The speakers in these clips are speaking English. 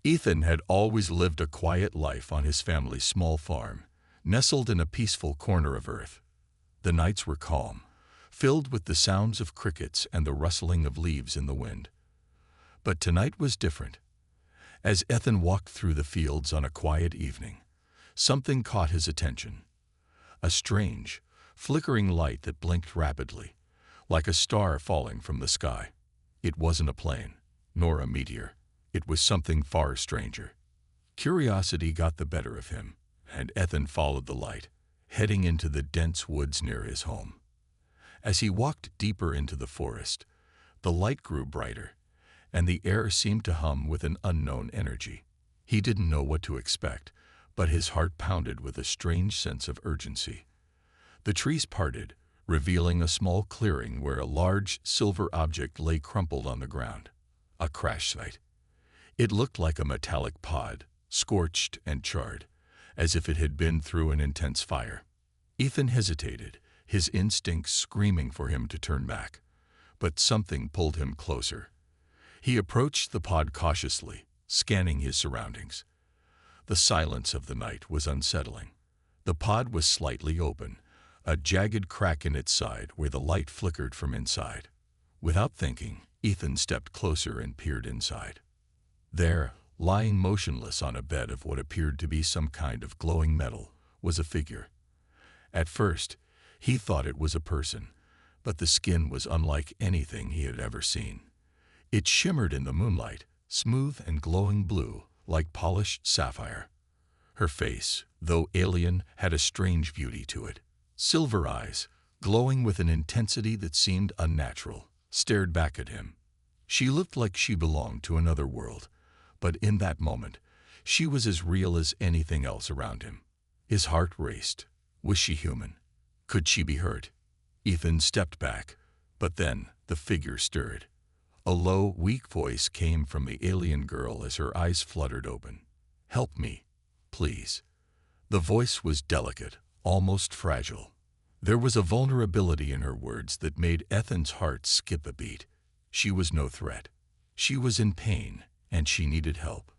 Ethan had always lived a quiet life on his family's small farm, nestled in a peaceful corner of earth. The nights were calm, filled with the sounds of crickets and the rustling of leaves in the wind. But tonight was different. As Ethan walked through the fields on a quiet evening, something caught his attention. A strange, flickering light that blinked rapidly, like a star falling from the sky. It wasn't a plane, nor a meteor. It was something far stranger. Curiosity got the better of him, and Ethan followed the light, heading into the dense woods near his home. As he walked deeper into the forest, the light grew brighter, and the air seemed to hum with an unknown energy. He didn't know what to expect, but his heart pounded with a strange sense of urgency. The trees parted, revealing a small clearing where a large silver object lay crumpled on the ground. A crash site. It looked like a metallic pod, scorched and charred, as if it had been through an intense fire. Ethan hesitated, his instincts screaming for him to turn back. But something pulled him closer. He approached the pod cautiously, scanning his surroundings. The silence of the night was unsettling. The pod was slightly open, a jagged crack in its side where the light flickered from inside. Without thinking, Ethan stepped closer and peered inside. There, lying motionless on a bed of what appeared to be some kind of glowing metal, was a figure. At first, he thought it was a person, but the skin was unlike anything he had ever seen. It shimmered in the moonlight, smooth and glowing blue, like polished sapphire. Her face, though alien, had a strange beauty to it. Silver eyes, glowing with an intensity that seemed unnatural, stared back at him. She looked like she belonged to another world, but in that moment, she was as real as anything else around him. His heart raced. Was she human? Could she be hurt? Ethan stepped back, but then the figure stirred. A low, weak voice came from the alien girl as her eyes fluttered open. "Help me, please." The voice was delicate, almost fragile. There was a vulnerability in her words that made Ethan's heart skip a beat. She was no threat. She was in pain, and she needed help.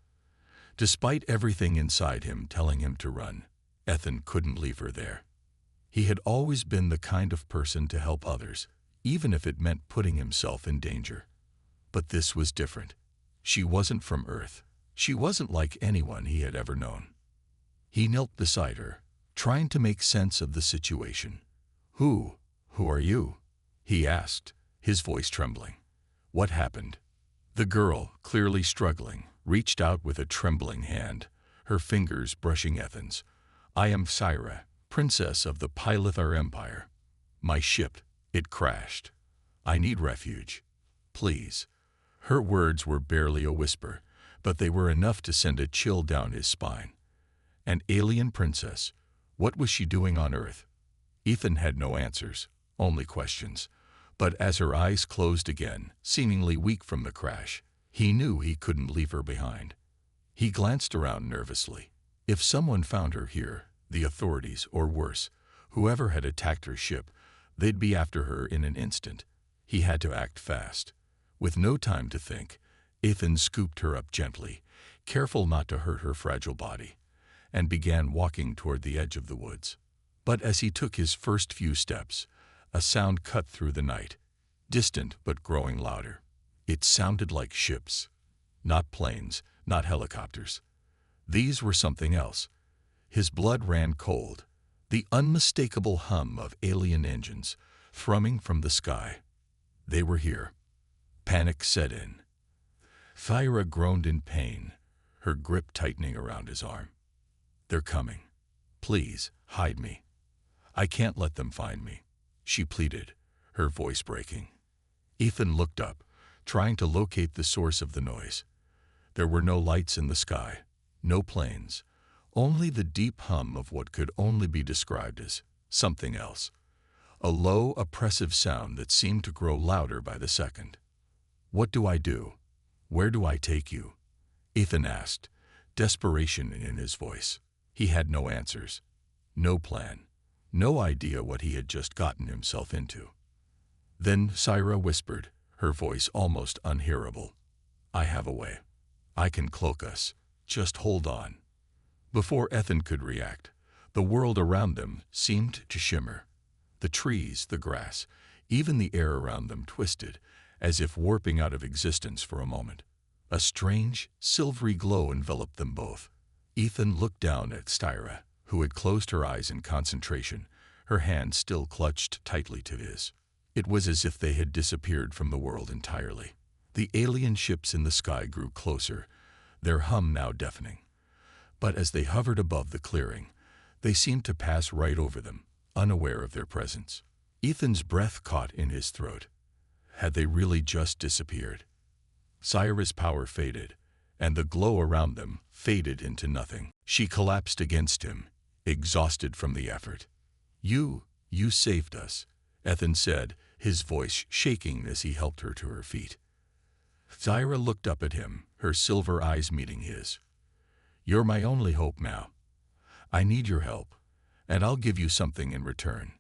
Despite everything inside him telling him to run, Ethan couldn't leave her there. He had always been the kind of person to help others, even if it meant putting himself in danger. But this was different. She wasn't from Earth. She wasn't like anyone he had ever known. He knelt beside her, trying to make sense of the situation. Who are you?" he asked, his voice trembling. "What happened?" The girl, clearly struggling, reached out with a trembling hand, her fingers brushing Ethan's. "I am Syra, princess of the Pylithar Empire. My ship, it crashed. I need refuge. Please." Her words were barely a whisper, but they were enough to send a chill down his spine. An alien princess. What was she doing on Earth? Ethan had no answers, only questions. But as her eyes closed again, seemingly weak from the crash, he knew he couldn't leave her behind. He glanced around nervously. If someone found her here, the authorities, or worse, whoever had attacked her ship, they'd be after her in an instant. He had to act fast. With no time to think, Ethan scooped her up gently, careful not to hurt her fragile body, and began walking toward the edge of the woods. But as he took his first few steps, a sound cut through the night, distant but growing louder. It sounded like ships. Not planes, not helicopters. These were something else. His blood ran cold. The unmistakable hum of alien engines, thrumming from the sky. They were here. Panic set in. Thyra groaned in pain, her grip tightening around his arm. "They're coming. Please, hide me. I can't let them find me," she pleaded, her voice breaking. Ethan looked up, trying to locate the source of the noise. There were no lights in the sky, no planes, only the deep hum of what could only be described as something else. A low, oppressive sound that seemed to grow louder by the second. "What do I do? Where do I take you?" Ethan asked, desperation in his voice. He had no answers, no plan, no idea what he had just gotten himself into. Then Syra whispered, her voice almost unhearable. "I have a way. I can cloak us. Just hold on. Before Ethan could react, the world around them seemed to shimmer. The trees, the grass, even the air around them twisted, as if warping out of existence for a moment. A strange, silvery glow enveloped them both. Ethan looked down at Styra, who had closed her eyes in concentration, her hand still clutched tightly to his. It was as if they had disappeared from the world entirely. The alien ships in the sky grew closer, their hum now deafening. But as they hovered above the clearing, they seemed to pass right over them, unaware of their presence. Ethan's breath caught in his throat. Had they really just disappeared? Syra's power faded, and the glow around them faded into nothing. She collapsed against him, exhausted from the effort. You saved us," Ethan said, his voice shaking as he helped her to her feet. Syra looked up at him, her silver eyes meeting his. "You're my only hope now. I need your help, and I'll give you something in return."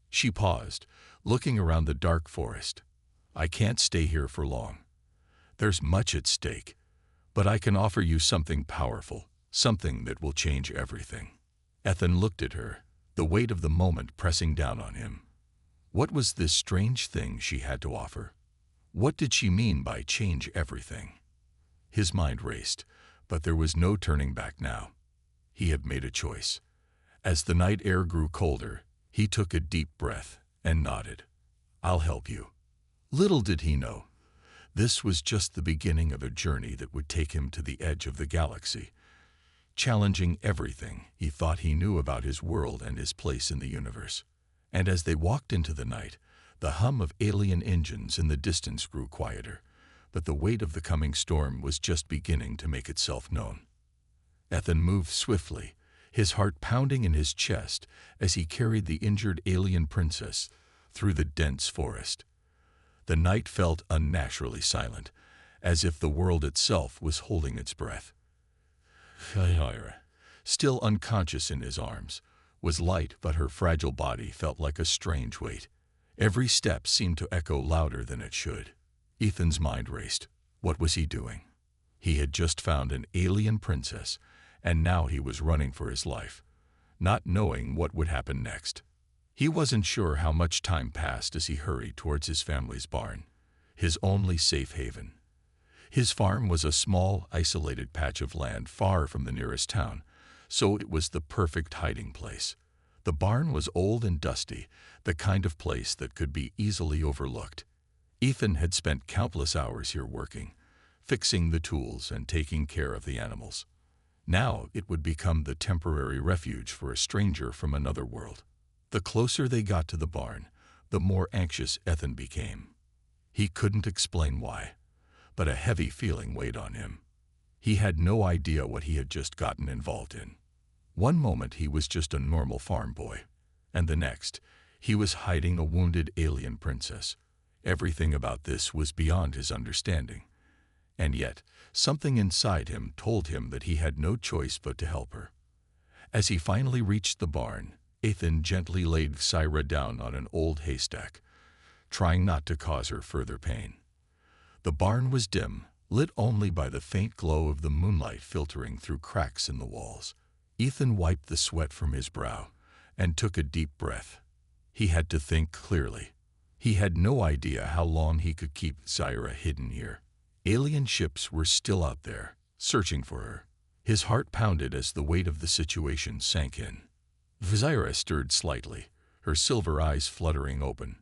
She paused, looking around the dark forest. "I can't stay here for long. There's much at stake, but I can offer you something powerful, something that will change everything." Ethan looked at her, the weight of the moment pressing down on him. What was this strange thing she had to offer? What did she mean by change everything? His mind raced, but there was no turning back now. He had made a choice. As the night air grew colder, he took a deep breath and nodded. "I'll help you." Little did he know, this was just the beginning of a journey that would take him to the edge of the galaxy, challenging everything he thought he knew about his world and his place in the universe. And as they walked into the night, the hum of alien engines in the distance grew quieter, but the weight of the coming storm was just beginning to make itself known. Ethan moved swiftly, his heart pounding in his chest as he carried the injured alien princess through the dense forest. The night felt unnaturally silent, as if the world itself was holding its breath. Syra, still unconscious in his arms, was light, but her fragile body felt like a strange weight. Every step seemed to echo louder than it should. Ethan's mind raced. What was he doing? He had just found an alien princess, and now he was running for his life, not knowing what would happen next. He wasn't sure how much time passed as he hurried towards his family's barn, his only safe haven. His farm was a small, isolated patch of land far from the nearest town, so it was the perfect hiding place. The barn was old and dusty, the kind of place that could be easily overlooked. Ethan had spent countless hours here working, fixing the tools and taking care of the animals. Now it would become the temporary refuge for a stranger from another world. The closer they got to the barn, the more anxious Ethan became. He couldn't explain why, but a heavy feeling weighed on him. He had no idea what he had just gotten involved in. One moment he was just a normal farm boy, and the next, he was hiding a wounded alien princess. Everything about this was beyond his understanding. And yet, something inside him told him that he had no choice but to help her. As he finally reached the barn, Ethan gently laid Syra down on an old haystack, trying not to cause her further pain. The barn was dim, lit only by the faint glow of the moonlight filtering through cracks in the walls. Ethan wiped the sweat from his brow and took a deep breath. He had to think clearly. He had no idea how long he could keep Syra hidden here. Alien ships were still out there, searching for her. His heart pounded as the weight of the situation sank in. Syra stirred slightly, her silver eyes fluttering open.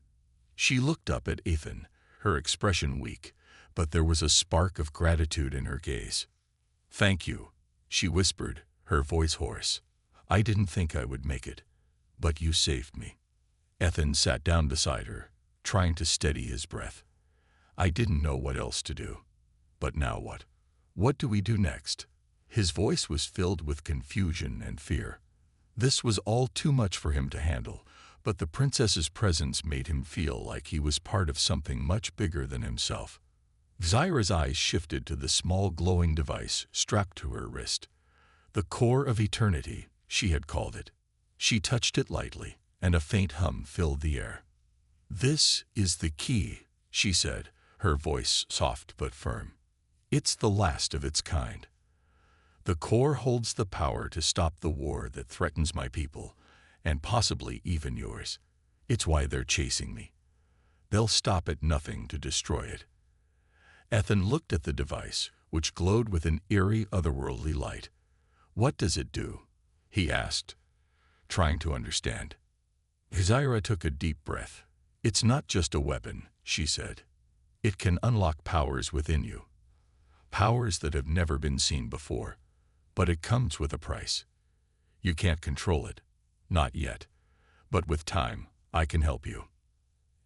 She looked up at Ethan, her expression weak, but there was a spark of gratitude in her gaze. "Thank you," she whispered, her voice hoarse. "I didn't think I would make it, but you saved me." Ethan sat down beside her, trying to steady his breath. "I didn't know what else to do. But now what? What do we do next?" His voice was filled with confusion and fear. This was all too much for him to handle, but the princess's presence made him feel like he was part of something much bigger than himself. Syra's eyes shifted to the small glowing device strapped to her wrist. The core of eternity, she had called it. She touched it lightly, and a faint hum filled the air. "This is the key," she said, her voice soft but firm. It's the last of its kind. The core holds the power to stop the war that threatens my people, and possibly even yours. It's why they're chasing me. They'll stop at nothing to destroy it." Ethan looked at the device, which glowed with an eerie, otherworldly light. "What does it do?" he asked, trying to understand. Zyra took a deep breath. "It's not just a weapon," she said. "It can unlock powers within you. Powers that have never been seen before. But it comes with a price. You can't control it. Not yet. But with time, I can help you."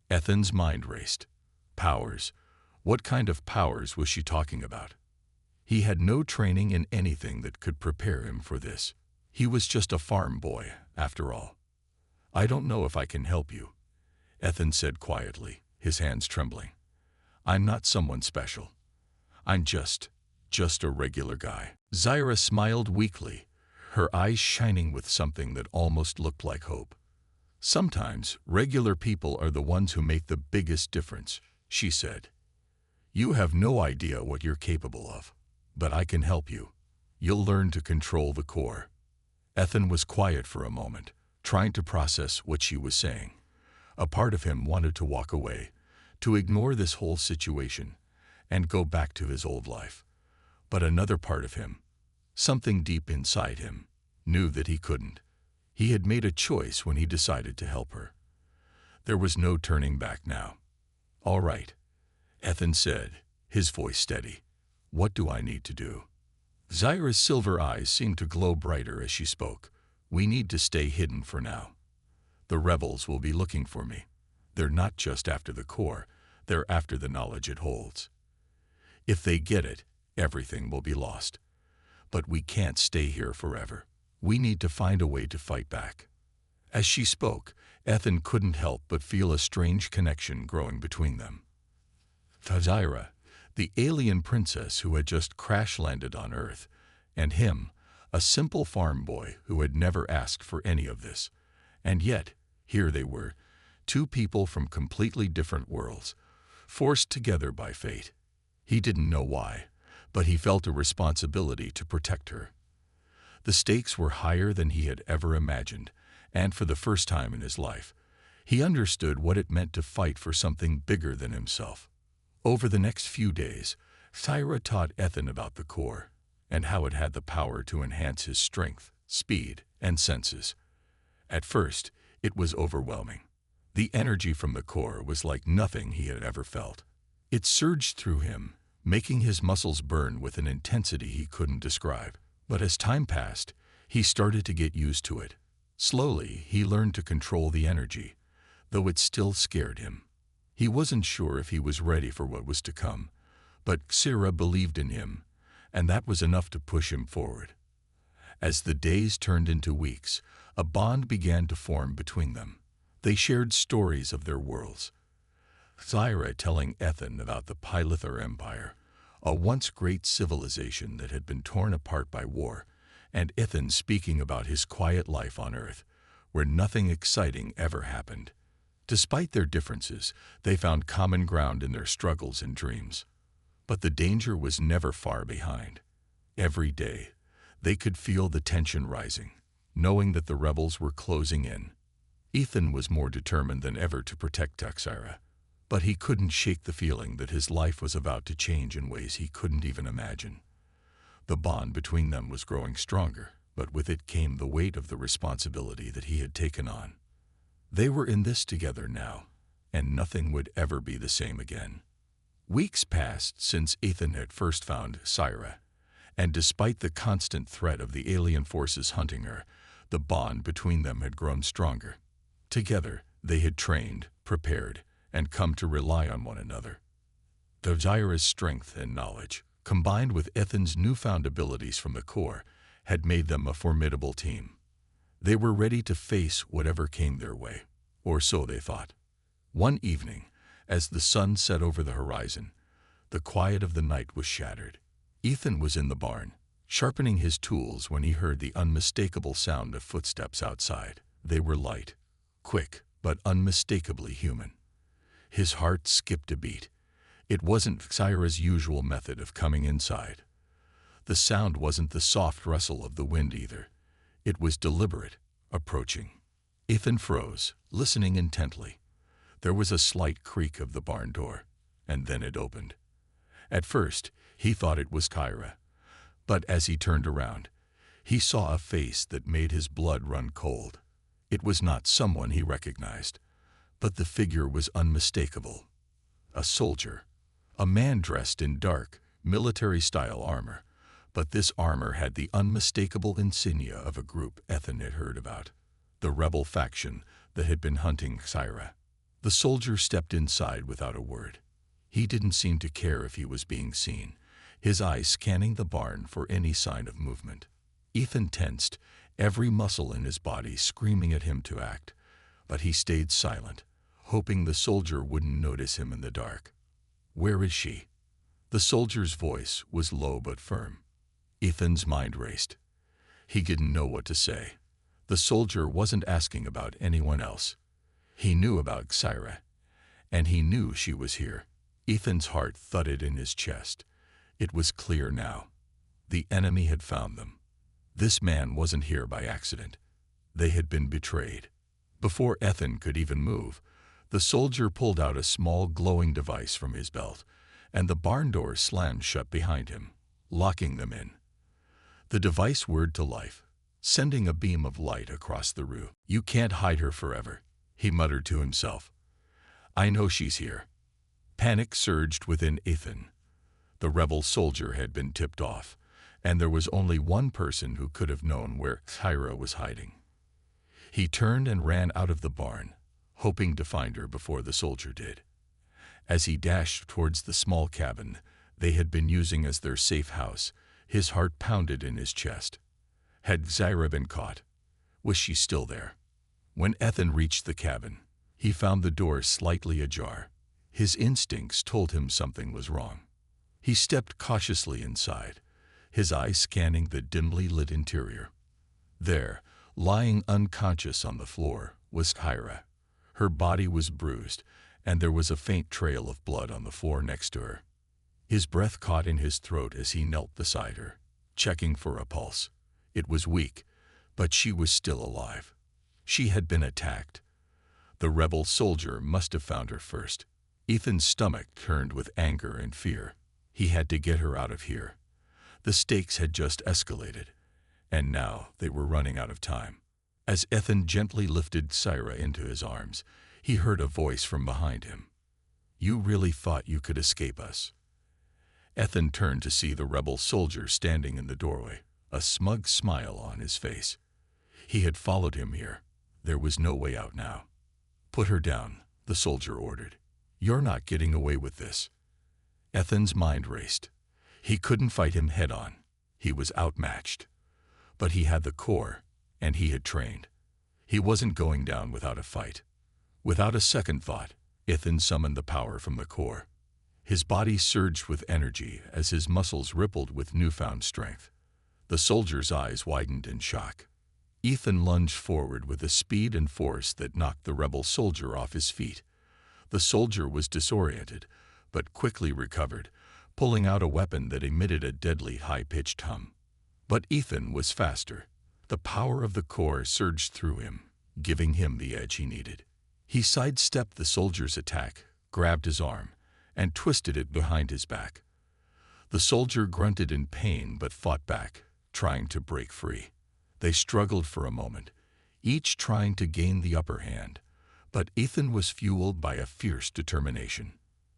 Ethan's mind raced. Powers. What kind of powers was she talking about? He had no training in anything that could prepare him for this. He was just a farm boy, after all. "I don't know if I can help you," Ethan said quietly, his hands trembling. "I'm not someone special. I'm just a regular guy." Zyra smiled weakly, her eyes shining with something that almost looked like hope. "Sometimes regular people are the ones who make the biggest difference," she said. "You have no idea what you're capable of, but I can help you. You'll learn to control the core." Ethan was quiet for a moment, trying to process what she was saying. A part of him wanted to walk away, to ignore this whole situation, and go back to his old life. But another part of him, something deep inside him, knew that he couldn't. He had made a choice when he decided to help her. There was no turning back now. "All right," Ethan said, his voice steady. "What do I need to do?" Zyra's silver eyes seemed to glow brighter as she spoke. "We need to stay hidden for now. The rebels will be looking for me. They're not just after the core, they're after the knowledge it holds. If they get it, everything will be lost. But we can't stay here forever. We need to find a way to fight back." As she spoke, Ethan couldn't help but feel a strange connection growing between them. Zyra, the alien princess who had just crash-landed on Earth, and him, a simple farm boy who had never asked for any of this. And yet, here they were, two people from completely different worlds, forced together by fate. He didn't know why, but he felt a responsibility to protect her. The stakes were higher than he had ever imagined, and for the first time in his life, he understood what it meant to fight for something bigger than himself. Over the next few days, Zyra taught Ethan about the core, and how it had the power to enhance his strength, speed, and senses. At first, it was overwhelming. The energy from the core was like nothing he had ever felt. It surged through him, making his muscles burn with an intensity he couldn't describe. But as time passed, he started to get used to it. Slowly, he learned to control the energy, though it still scared him. He wasn't sure if he was ready for what was to come, but Zyra believed in him, and that was enough to push him forward. As the days turned into weeks, a bond began to form between them. They shared stories of their worlds. Zyra telling Ethan about the Pylithor Empire, a once great civilization that had been torn apart by war, and Ethan speaking about his quiet life on Earth, where nothing exciting ever happened. Despite their differences, they found common ground in their struggles and dreams. But the danger was never far behind. Every day, they could feel the tension rising, knowing that the rebels were closing in. Ethan was more determined than ever to protect Zyra, but he couldn't shake the feeling that his life was about to change in ways he couldn't even imagine. The bond between them was growing stronger, but with it came the weight of the responsibility that he had taken on. They were in this together now, and nothing would ever be the same again. Weeks passed since Ethan had first found Zyra, and despite the constant threat of the alien forces hunting her, the bond between them had grown stronger. Together, they had trained, prepared, and come to rely on one another. Zyra's strength and knowledge, combined with Ethan's newfound abilities from the core, had made them a formidable team. They were ready to face whatever came their way, or so they thought. One evening, as the sun set over the horizon, the quiet of the night was shattered. Ethan was in the barn, sharpening his tools when he heard the unmistakable sound of footsteps outside. They were light, quick, but unmistakably human. His heart skipped a beat. It wasn't Xyra's usual method of coming inside. The sound wasn't the soft rustle of the wind either. It was deliberate, approaching. Ethan froze, listening intently. There was a slight creak of the barn door, and then it opened. At first, he thought it was Kyra, but as he turned around, he saw a face that made his blood run cold. It was not someone he recognized, but the figure was unmistakable. A soldier, a man dressed in dark, military-style armor, but this armor had the unmistakable insignia of a group Ethan had heard about, the rebel faction that had been hunting Xyra. The soldier stepped inside without a word. He didn't seem to care if he was being seen, his eyes scanning the barn for any sign of movement. Ethan tensed, every muscle in his body screaming at him to act, but he stayed silent, hoping the soldier wouldn't notice him in the dark. "Where is she?" The soldier's voice was low but firm. Ethan's mind raced. He didn't know what to say. The soldier wasn't asking about anyone else. He knew about Xyra, and he knew she was here. Ethan's heart thudded in his chest. It was clear now. The enemy had found them. This man wasn't here by accident. They had been betrayed. Before Ethan could even move, the soldier pulled out a small glowing device from his belt, and the barn door slammed shut behind him, locking them in. The device whirred to life, sending a beam of light across the room. "You can't hide her forever," he muttered to himself. "I know she's here." Panic surged within Ethan. The rebel soldier had been tipped off, and there was only one person who could have known where Xyra was hiding. He turned and ran out of the barn, hoping to find her before the soldier did. As he dashed towards the small cabin they had been using as their safe house, his heart pounded in his chest. Had Xyra been caught? Was she still there? When Ethan reached the cabin, he found the door slightly ajar. His instincts told him something was wrong. He stepped cautiously inside, his eyes scanning the dimly lit interior. There, lying unconscious on the floor, was Xyra. Her body was bruised, and there was a faint trail of blood on the floor next to her. His breath caught in his throat as he knelt beside her, checking for a pulse. It was weak, but she was still alive. She had been attacked. The rebel soldier must have found her first. Ethan's stomach turned with anger and fear. He had to get her out of here. The stakes had just escalated, and now they were running out of time. As Ethan gently lifted Xyra into his arms, he heard a voice from behind him. "You really thought you could escape us?" Ethan turned to see the rebel soldier standing in the doorway, a smug smile on his face. He had followed him here. There was no way out now. "Put her down," the soldier ordered. "You're not getting away with this." Ethan's mind raced. He couldn't fight him head-on. He was outmatched. But he had the core, and he had trained. He wasn't going down without a fight. Without a second thought, Ethan summoned the power from the core. His body surged with energy as his muscles rippled with newfound strength. The soldier's eyes widened in shock. Ethan lunged forward with a speed and force that knocked the rebel soldier off his feet. The soldier was disoriented, but quickly recovered, pulling out a weapon that emitted a deadly high-pitched hum. But Ethan was faster. The power of the core surged through him, giving him the edge he needed. He sidestepped the soldier's attack, grabbed his arm, and twisted it behind his back. The soldier grunted in pain but fought back, trying to break free. They struggled for a moment, each trying to gain the upper hand, but Ethan was fueled by a fierce determination.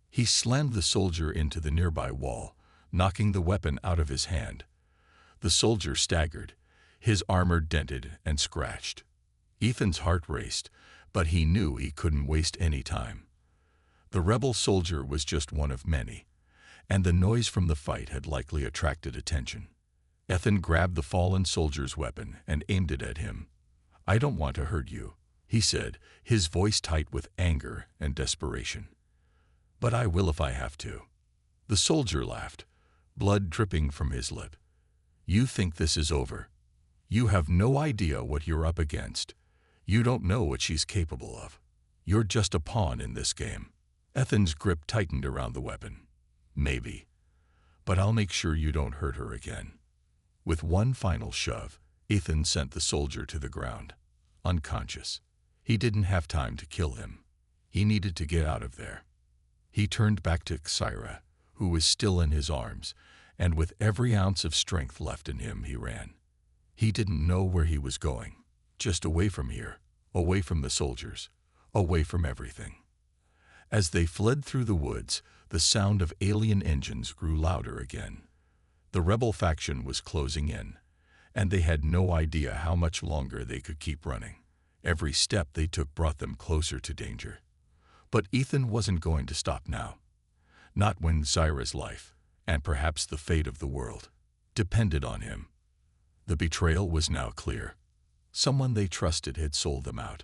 He slammed the soldier into the nearby wall, knocking the weapon out of his hand. The soldier staggered, his armor dented and scratched. Ethan's heart raced, but he knew he couldn't waste any time. The rebel soldier was just one of many, and the noise from the fight had likely attracted attention. Ethan grabbed the fallen soldier's weapon and aimed it at him. "I don't want to hurt you," he said, his voice tight with anger and desperation. "But I will if I have to." The soldier laughed, blood dripping from his lip. "You think this is over? You have no idea what you're up against. You don't know what she's capable of. You're just a pawn in this game." Ethan's grip tightened around the weapon. Maybe. But I'll make sure you don't hurt her again. With one final shove, Ethan sent the soldier to the ground, unconscious. He didn't have time to kill him. He needed to get out of there. He turned back to Xyra, who was still in his arms, and with every ounce of strength left in him, he ran. He didn't know where he was going, just away from here, away from the soldiers, away from everything. As they fled through the woods, the sound of alien engines grew louder again. The rebel faction was closing in, and they had no idea how much longer they could keep running. Every step they took brought them closer to danger. But Ethan wasn't going to stop now. Not when Xyra's life, and perhaps the fate of the world, depended on him. The betrayal was now clear. Someone they trusted had sold them out,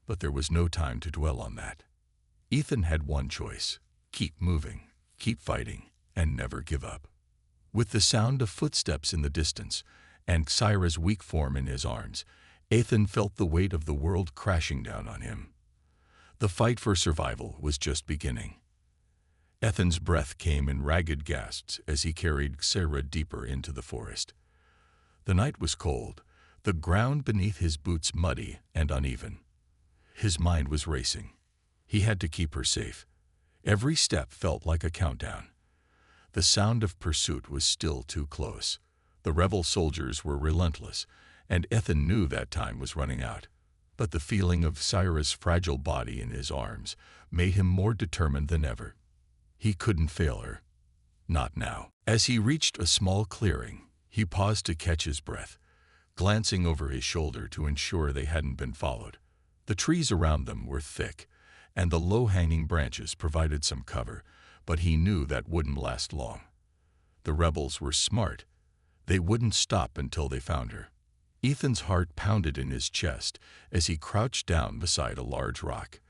but there was no time to dwell on that. Ethan had one choice: keep moving, keep fighting, and never give up. With the sound of footsteps in the distance, and Xyra's weak form in his arms, Ethan felt the weight of the world crashing down on him. The fight for survival was just beginning. Ethan's breath came in ragged gasps as he carried Xyra deeper into the forest. The night was cold, the ground beneath his boots muddy and uneven. His mind was racing. He had to keep her safe. Every step felt like a countdown. The sound of pursuit was still too close. The rebel soldiers were relentless, and Ethan knew that time was running out. But the feeling of Xyra's fragile body in his arms made him more determined than ever. He couldn't fail her. Not now. As he reached a small clearing, he paused to catch his breath, glancing over his shoulder to ensure they hadn't been followed. The trees around them were thick, and the low-hanging branches provided some cover, but he knew that wouldn't last long. The rebels were smart. They wouldn't stop until they found her. Ethan's heart pounded in his chest as he crouched down beside a large rock,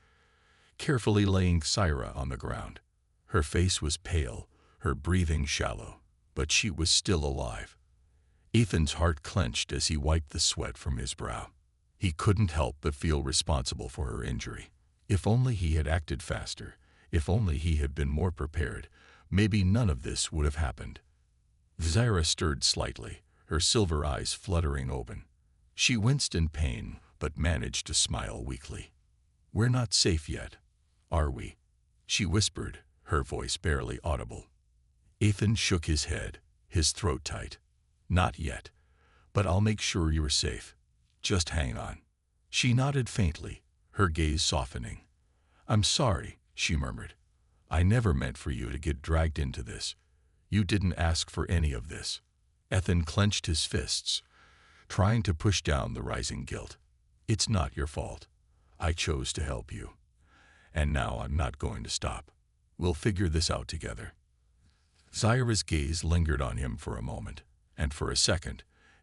carefully laying Xyra on the ground. Her face was pale, her breathing shallow, but she was still alive. Ethan's heart clenched as he wiped the sweat from his brow. He couldn't help but feel responsible for her injury. If only he had acted faster, if only he had been more prepared, maybe none of this would have happened. Xyra stirred slightly, her silver eyes fluttering open. She winced in pain, but managed to smile weakly. "We're not safe yet, are we?" she whispered, her voice barely audible. Ethan shook his head, his throat tight. "Not yet, but I'll make sure you're safe. Just hang on." She nodded faintly, her gaze softening. "I'm sorry," she murmured. "I never meant for you to get dragged into this. You didn't ask for any of this." Ethan clenched his fists, trying to push down the rising guilt. "It's not your fault. I chose to help you. And now I'm not going to stop. We'll figure this out together." Xyra's gaze lingered on him for a moment, and for a second,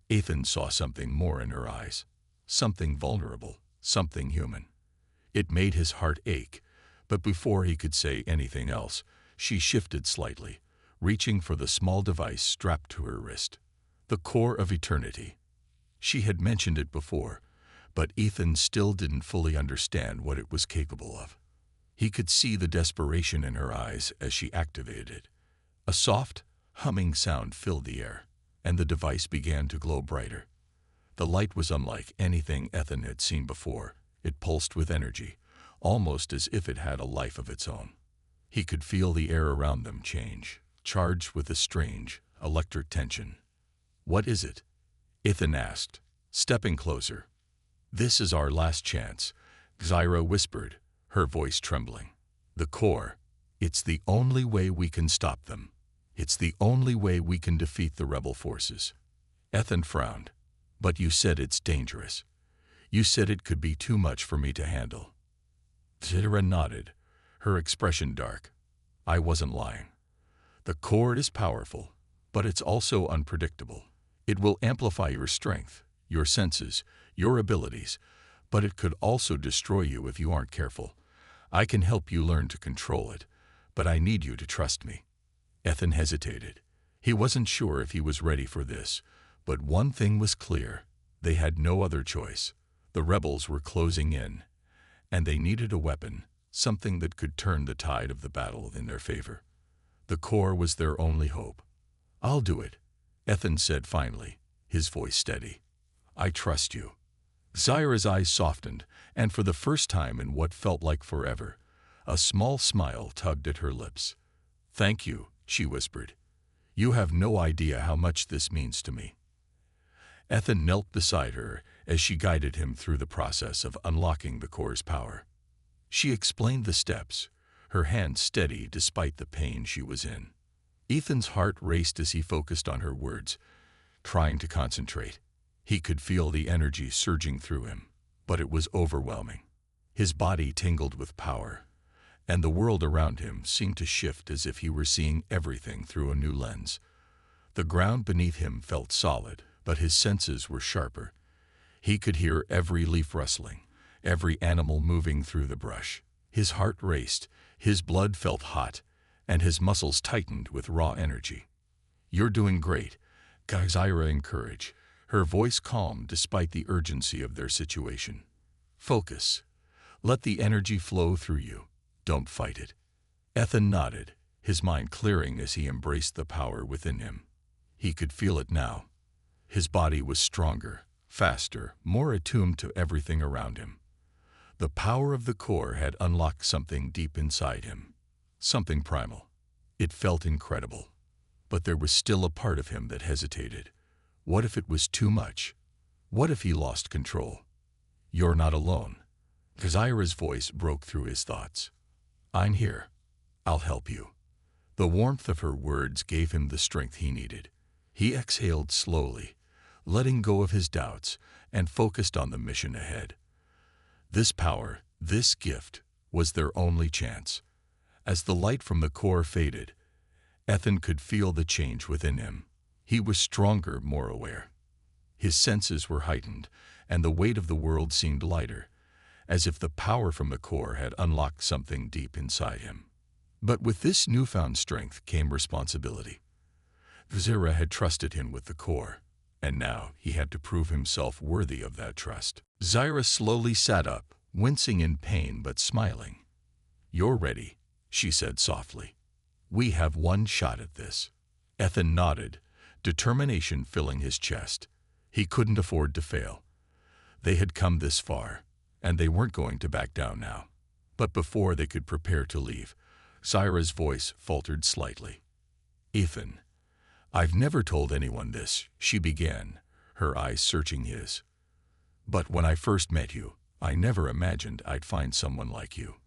Ethan saw something more in her eyes. Something vulnerable, something human. It made his heart ache, but before he could say anything else, she shifted slightly, reaching for the small device strapped to her wrist. The core of eternity. She had mentioned it before, but Ethan still didn't fully understand what it was capable of. He could see the desperation in her eyes as she activated it. A soft, humming sound filled the air, and the device began to glow brighter. The light was unlike anything Ethan had seen before. It pulsed with energy, almost as if it had a life of its own. He could feel the air around them change, charged with a strange, electric tension. "What is it?" Ethan asked, stepping closer. "This is our last chance," Xyra whispered, her voice trembling. "The core. It's the only way we can stop them. It's the only way we can defeat the rebel forces." Ethan frowned. "But you said it's dangerous. You said it could be too much for me to handle." Xyra nodded, her expression dark. "I wasn't lying. The core is powerful, but it's also unpredictable. It will amplify your strength, your senses, your abilities, but it could also destroy you if you aren't careful. I can help you learn to control it, but I need you to trust me." Ethan hesitated. He wasn't sure if he was ready for this, but one thing was clear. They had no other choice. The rebels were closing in, and they needed a weapon, something that could turn the tide of the battle in their favor. The core was their only hope. "I'll do it," Ethan said finally, his voice steady. "I trust you." Zyra's eyes softened, and for the first time in what felt like forever, a small smile tugged at her lips. "Thank you," she whispered. "You have no idea how much this means to me." Ethan knelt beside her as she guided him through the process of unlocking the core's power. She explained the steps, her hand steady despite the pain she was in. Ethan's heart raced as he focused on her words, trying to concentrate. He could feel the energy surging through him, but it was overwhelming. His body tingled with power, and the world around him seemed to shift as if he were seeing everything through a new lens. The ground beneath him felt solid, but his senses were sharper. He could hear every leaf rustling, every animal moving through the brush. His heart raced, his blood felt hot, and his muscles tightened with raw energy. "You're doing great," Zyra encouraged, her voice calm despite the urgency of their situation. "Focus. Let the energy flow through you. Don't fight it." Ethan nodded, his mind clearing as he embraced the power within him. He could feel it now. His body was stronger, faster, more attuned to everything around him. The power of the core had unlocked something deep inside him, something primal. It felt incredible. But there was still a part of him that hesitated. What if it was too much? What if he lost control? "You're not alone." Zyra's voice broke through his thoughts. "I'm here. I'll help you." The warmth of her words gave him the strength he needed. He exhaled slowly, letting go of his doubts, and focused on the mission ahead. This power, this gift, was their only chance. As the light from the core faded, Ethan could feel the change within him. He was stronger, more aware. His senses were heightened, and the weight of the world seemed lighter, as if the power from the core had unlocked something deep inside him. But with this newfound strength came responsibility. Zyra had trusted him with the core, and now he had to prove himself worthy of that trust. Zyra slowly sat up, wincing in pain but smiling. "You're ready," she said softly. "We have one shot at this." Ethan nodded, determination filling his chest. He couldn't afford to fail. They had come this far, and they weren't going to back down now. But before they could prepare to leave, Zyra's voice faltered slightly. "Ethan, I've never told anyone this," she began, her eyes searching his. "But when I first met you, I never imagined I'd find someone like you.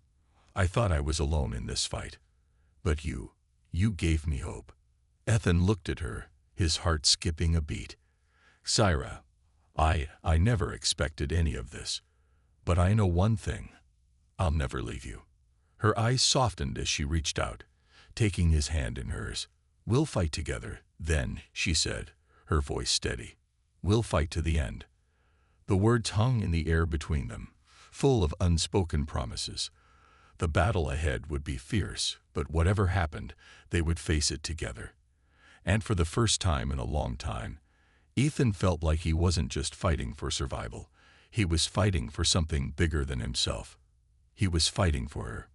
I thought I was alone in this fight. But you gave me hope." Ethan looked at her, his heart skipping a beat. "Zyra, I never expected any of this. But I know one thing. I'll never leave you." Her eyes softened as she reached out, taking his hand in hers. "We'll fight together, then," she said, her voice steady. "We'll fight to the end." The words hung in the air between them, full of unspoken promises. The battle ahead would be fierce, but whatever happened, they would face it together. And for the first time in a long time, Ethan felt like he wasn't just fighting for survival. He was fighting for something bigger than himself. He was fighting for her.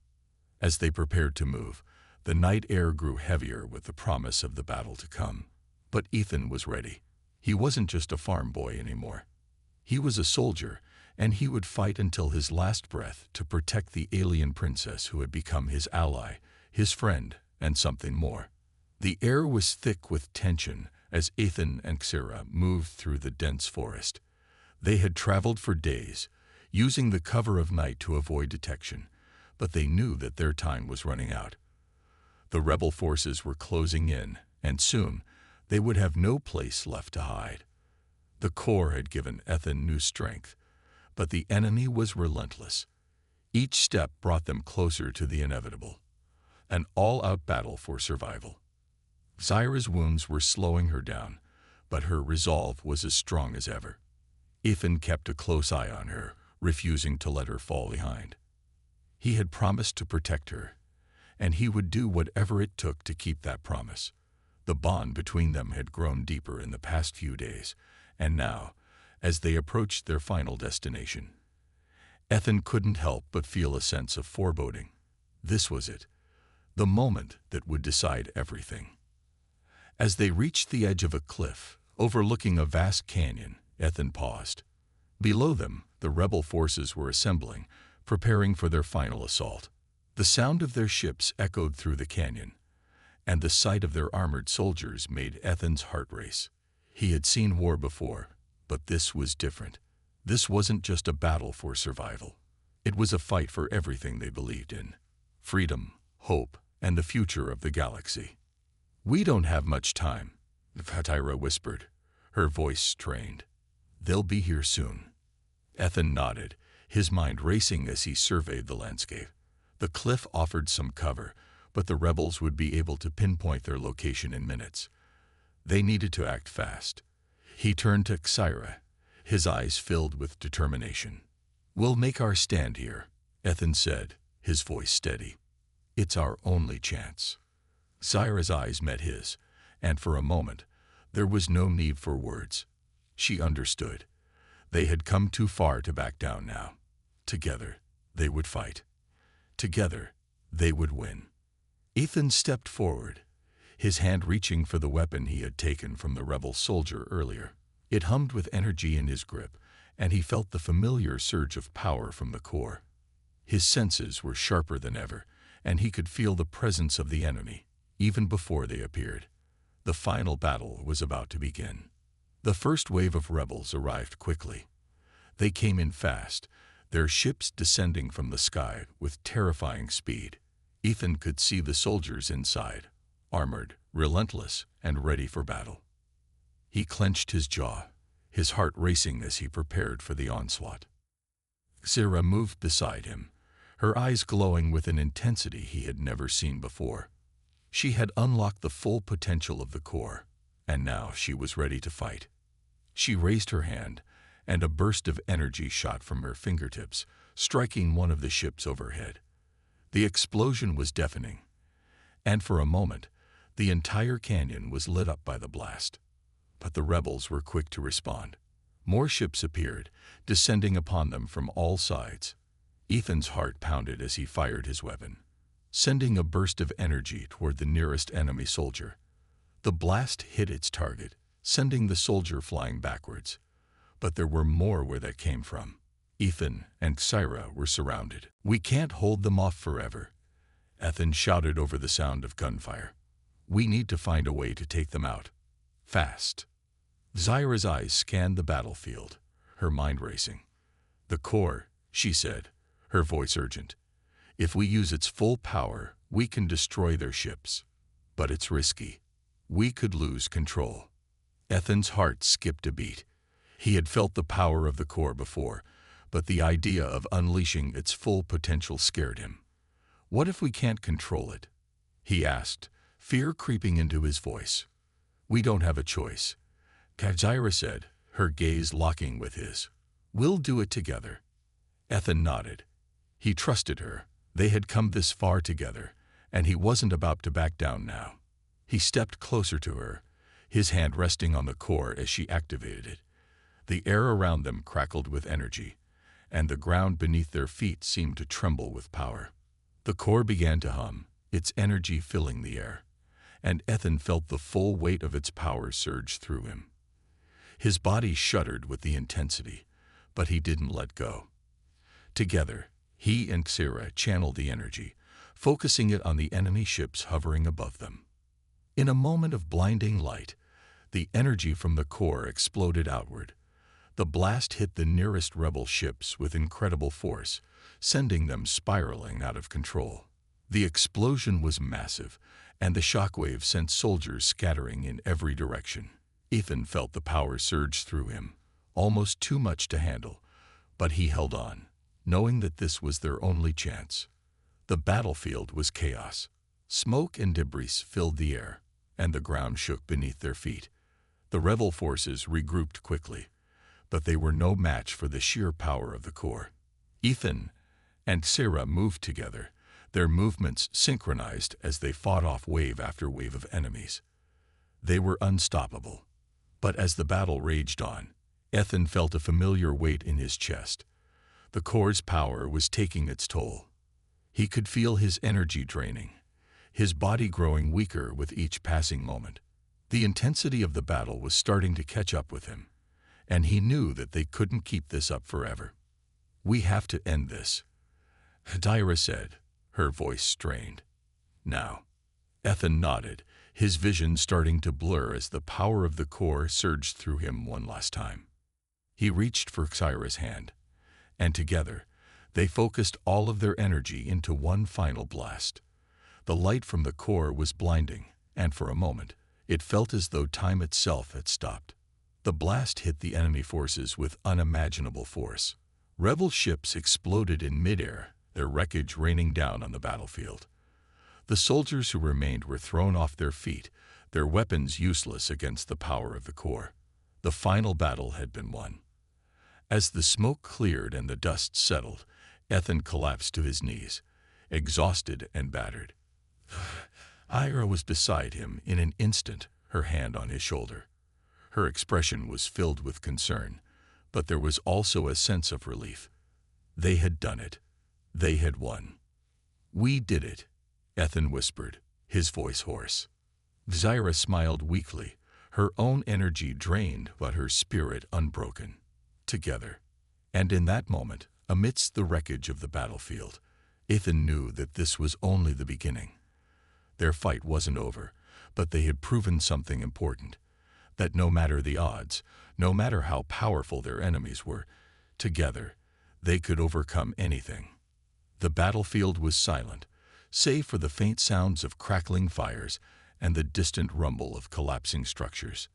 As they prepared to move, the night air grew heavier with the promise of the battle to come. But Ethan was ready. He wasn't just a farm boy anymore. He was a soldier, and he would fight until his last breath to protect the alien princess who had become his ally, his friend, and something more. The air was thick with tension as Ethan and Zyra moved through the dense forest. They had traveled for days, using the cover of night to avoid detection, but they knew that their time was running out. The rebel forces were closing in, and soon they would have no place left to hide. The core had given Ethan new strength, but the enemy was relentless. Each step brought them closer to the inevitable, an all-out battle for survival. Zyra's wounds were slowing her down, but her resolve was as strong as ever. Ethan kept a close eye on her, refusing to let her fall behind. He had promised to protect her, and he would do whatever it took to keep that promise. The bond between them had grown deeper in the past few days, and now, as they approached their final destination, Ethan couldn't help but feel a sense of foreboding. This was it, the moment that would decide everything. As they reached the edge of a cliff, overlooking a vast canyon, Ethan paused. Below them, the rebel forces were assembling, preparing for their final assault. The sound of their ships echoed through the canyon, and the sight of their armored soldiers made Ethan's heart race. He had seen war before, but this was different. This wasn't just a battle for survival. It was a fight for everything they believed in: freedom, hope, and the future of the galaxy. "We don't have much time," Fatira whispered, her voice strained. "They'll be here soon." Ethan nodded, his mind racing as he surveyed the landscape. The cliff offered some cover, but the rebels would be able to pinpoint their location in minutes. They needed to act fast. He turned to Xyra, his eyes filled with determination. "We'll make our stand here," Ethan said, his voice steady. "It's our only chance." Xyra's eyes met his, and for a moment, there was no need for words. She understood. They had come too far to back down now. Together, they would fight. Together, they would win. Ethan stepped forward, his hand reaching for the weapon he had taken from the rebel soldier earlier. It hummed with energy in his grip, and he felt the familiar surge of power from the core. His senses were sharper than ever, and he could feel the presence of the enemy, even before they appeared. The final battle was about to begin. The first wave of rebels arrived quickly. They came in fast, their ships descending from the sky with terrifying speed. Ethan could see the soldiers inside, armored, relentless, and ready for battle. He clenched his jaw, his heart racing as he prepared for the onslaught. Xyra moved beside him, her eyes glowing with an intensity he had never seen before. She had unlocked the full potential of the core, and now she was ready to fight. She raised her hand, and a burst of energy shot from her fingertips, striking one of the ships overhead. The explosion was deafening, and for a moment, the entire canyon was lit up by the blast. But the rebels were quick to respond. More ships appeared, descending upon them from all sides. Ethan's heart pounded as he fired his weapon, sending a burst of energy toward the nearest enemy soldier. The blast hit its target, sending the soldier flying backwards. But there were more where that came from. Ethan and Xyra were surrounded. "We can't hold them off forever," Ethan shouted over the sound of gunfire. "We need to find a way to take them out. Fast." Xyra's eyes scanned the battlefield, her mind racing. "The core," she said, her voice urgent. "If we use its full power, we can destroy their ships. But it's risky. We could lose control." Ethan's heart skipped a beat. He had felt the power of the core before, but the idea of unleashing its full potential scared him. "What if we can't control it?" he asked, fear creeping into his voice. "We don't have a choice," Xyra said, her gaze locking with his. "We'll do it together." Ethan nodded. He trusted her. They had come this far together, and he wasn't about to back down now. He stepped closer to her, his hand resting on the core as she activated it. The air around them crackled with energy, and the ground beneath their feet seemed to tremble with power. The core began to hum, its energy filling the air, and Ethan felt the full weight of its power surge through him. His body shuddered with the intensity, but he didn't let go. Together, he and Xyra channeled the energy, focusing it on the enemy ships hovering above them. In a moment of blinding light, the energy from the core exploded outward. The blast hit the nearest rebel ships with incredible force, sending them spiraling out of control. The explosion was massive, and the shockwave sent soldiers scattering in every direction. Ethan felt the power surge through him, almost too much to handle, but he held on, knowing that this was their only chance. The battlefield was chaos. Smoke and debris filled the air, and the ground shook beneath their feet. The rebel forces regrouped quickly, but they were no match for the sheer power of the core. Ethan and Xyra moved together, their movements synchronized as they fought off wave after wave of enemies. They were unstoppable. But as the battle raged on, Ethan felt a familiar weight in his chest. The core's power was taking its toll. He could feel his energy draining, his body growing weaker with each passing moment. The intensity of the battle was starting to catch up with him, and he knew that they couldn't keep this up forever. "We have to end this," Hydira said, her voice strained. "Now." Ethan nodded, his vision starting to blur as the power of the core surged through him one last time. He reached for Xyra's hand, and together, they focused all of their energy into one final blast. The light from the core was blinding, and for a moment, it felt as though time itself had stopped. The blast hit the enemy forces with unimaginable force. Rebel ships exploded in midair, their wreckage raining down on the battlefield. The soldiers who remained were thrown off their feet, their weapons useless against the power of the core. The final battle had been won. As the smoke cleared and the dust settled, Ethan collapsed to his knees, exhausted and battered. Ira was beside him in an instant, her hand on his shoulder. Her expression was filled with concern, but there was also a sense of relief. They had done it. They had won. "We did it," Ethan whispered, his voice hoarse. Xyra smiled weakly, her own energy drained but her spirit unbroken. Together. And in that moment, amidst the wreckage of the battlefield, Ethan knew that this was only the beginning. Their fight wasn't over, but they had proven something important, that no matter the odds, no matter how powerful their enemies were, together, they could overcome anything. The battlefield was silent, save for the faint sounds of crackling fires and the distant rumble of collapsing structures.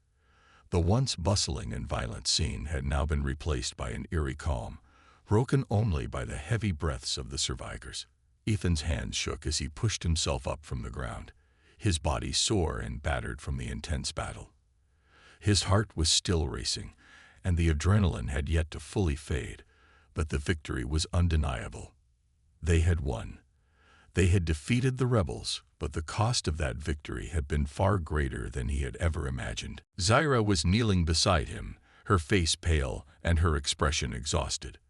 The once bustling and violent scene had now been replaced by an eerie calm, broken only by the heavy breaths of the survivors. Ethan's hands shook as he pushed himself up from the ground, his body sore and battered from the intense battle. His heart was still racing, and the adrenaline had yet to fully fade, but the victory was undeniable. They had won. They had defeated the rebels, but the cost of that victory had been far greater than he had ever imagined. Xyra was kneeling beside him, her face pale and her expression exhausted.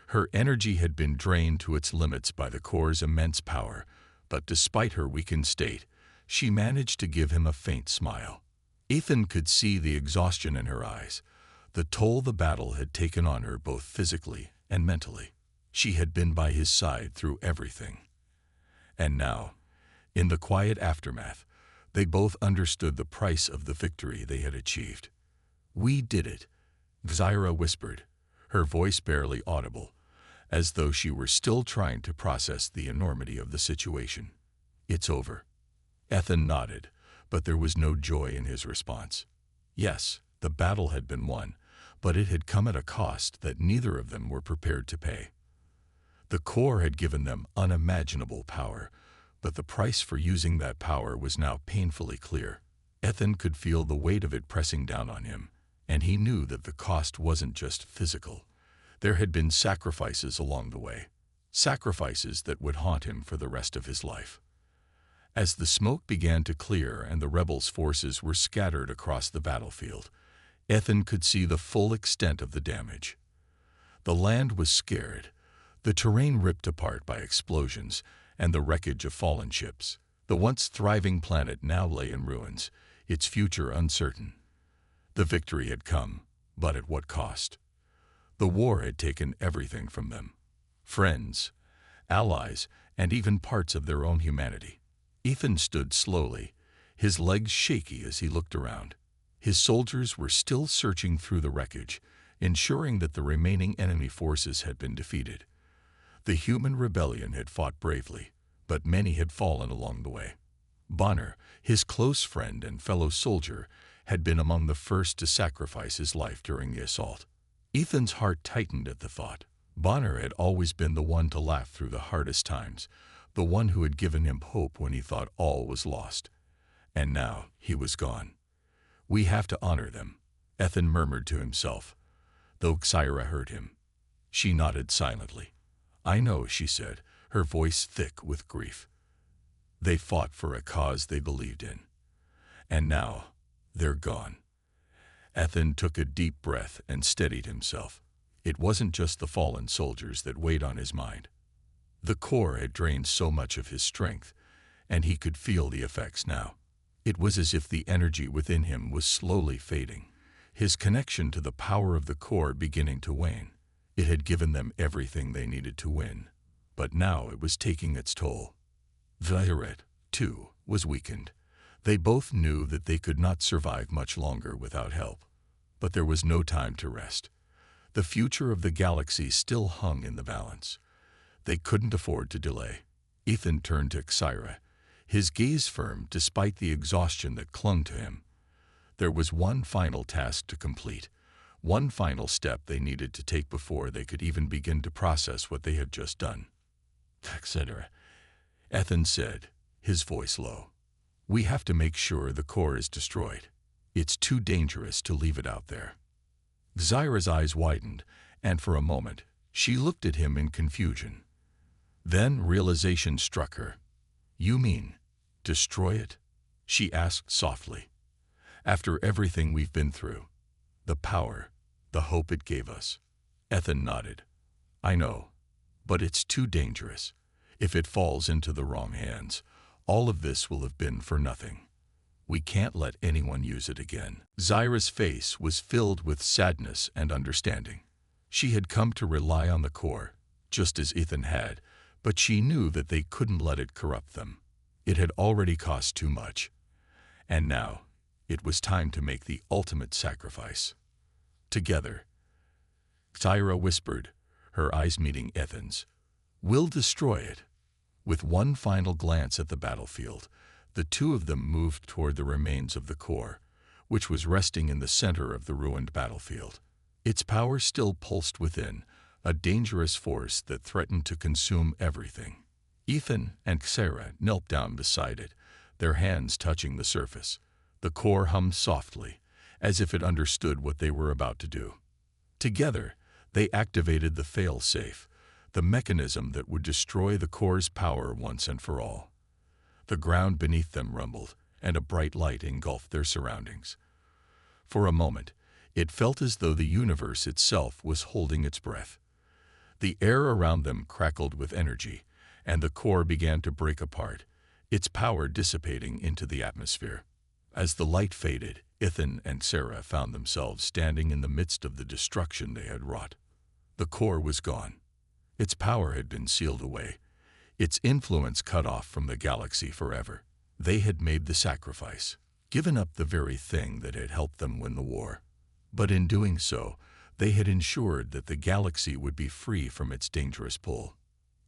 Her energy had been drained to its limits by the core's immense power, but despite her weakened state, she managed to give him a faint smile. Ethan could see the exhaustion in her eyes, the toll the battle had taken on her both physically and mentally. She had been by his side through everything. And now, in the quiet aftermath, they both understood the price of the victory they had achieved. "We did it," Xyra whispered, her voice barely audible, as though she were still trying to process the enormity of the situation. "It's over." Ethan nodded, but there was no joy in his response. Yes, the battle had been won, but it had come at a cost that neither of them were prepared to pay. The core had given them unimaginable power, but the price for using that power was now painfully clear. Ethan could feel the weight of it pressing down on him, and he knew that the cost wasn't just physical. There had been sacrifices along the way, sacrifices that would haunt him for the rest of his life. As the smoke began to clear and the rebels' forces were scattered across the battlefield, Ethan could see the full extent of the damage. The land was scared, the terrain ripped apart by explosions and the wreckage of fallen ships. The once thriving planet now lay in ruins, its future uncertain. The victory had come, but at what cost? The war had taken everything from them: friends, allies, and even parts of their own humanity. Ethan stood slowly, his legs shaky as he looked around. His soldiers were still searching through the wreckage, ensuring that the remaining enemy forces had been defeated. The human rebellion had fought bravely, but many had fallen along the way. Bonner, his close friend and fellow soldier, had been among the first to sacrifice his life during the assault. Ethan's heart tightened at the thought. Bonner had always been the one to laugh through the hardest times, the one who had given him hope when he thought all was lost. And now he was gone. "We have to honor them," Ethan murmured to himself, though Xyra heard him. She nodded silently. "I know," she said, her voice thick with grief. "They fought for a cause they believed in. And now, they're gone." Ethan took a deep breath and steadied himself. It wasn't just the fallen soldiers that weighed on his mind. The core had drained so much of his strength, and he could feel the effects now. It was as if the energy within him was slowly fading, his connection to the power of the core beginning to wane. It had given them everything they needed to win, but now it was taking its toll. Violet, too, was weakened. They both knew that they could not survive much longer without help. But there was no time to rest. The future of the galaxy still hung in the balance. They couldn't afford to delay. Ethan turned to Xyra, his gaze firm despite the exhaustion that clung to him. There was one final task to complete, one final step they needed to take before they could even begin to process what they had just done. Etc. Ethan said, his voice low. We have to make sure the core is destroyed. It's too dangerous to leave it out there. Xyra's eyes widened, and for a moment, she looked at him in confusion. Then realization struck her. You mean, destroy it? She asked softly. After everything we've been through, the power, the hope it gave us. Ethan nodded. I know, but it's too dangerous. If it falls into the wrong hands, all of this will have been for nothing. We can't let anyone use it again. Xyra's face was filled with sadness and understanding. She had come to rely on the core, just as Ethan had, but she knew that they couldn't let it corrupt them. It had already cost too much. And now, it was time to make the ultimate sacrifice. Together, Xyra whispered, her eyes meeting Ethan's. We'll destroy it. With one final glance at the battlefield, the two of them moved toward the remains of the core, which was resting in the center of the ruined battlefield. Its power still pulsed within, a dangerous force that threatened to consume everything. Ethan and Xyra knelt down beside it, their hands touching the surface. The core hummed softly, as if it understood what they were about to do. Together, they activated the fail-safe, the mechanism that would destroy the core's power once and for all. The ground beneath them rumbled, and a bright light engulfed their surroundings. For a moment, it felt as though the universe itself was holding its breath. The air around them crackled with energy, and the core began to break apart, its power dissipating into the atmosphere. As the light faded, Ethan and Xyra found themselves standing in the midst of the destruction they had wrought. The core was gone. Its power had been sealed away, its influence cut off from the galaxy forever. They had made the sacrifice, given up the very thing that had helped them win the war. But in doing so, they had ensured that the galaxy would be free from its dangerous pull.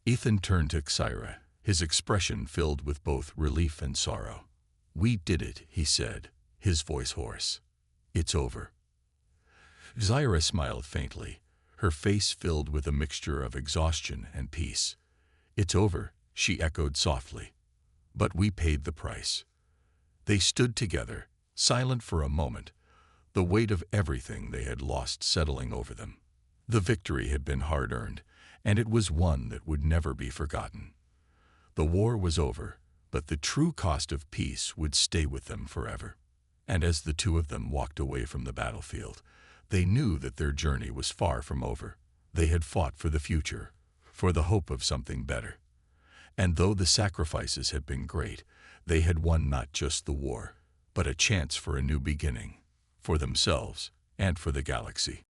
Ethan turned to Xyra, his expression filled with both relief and sorrow. We did it, he said, his voice hoarse. It's over. Xyra smiled faintly, her face filled with a mixture of exhaustion and peace. It's over, she echoed softly. But we paid the price. They stood together, silent for a moment, the weight of everything they had lost settling over them. The victory had been hard-earned, and it was one that would never be forgotten. The war was over, but the true cost of peace would stay with them forever. And as the two of them walked away from the battlefield, they knew that their journey was far from over. They had fought for the future, for the hope of something better. And though the sacrifices had been great, they had won not just the war, but a chance for a new beginning, for themselves and for the galaxy.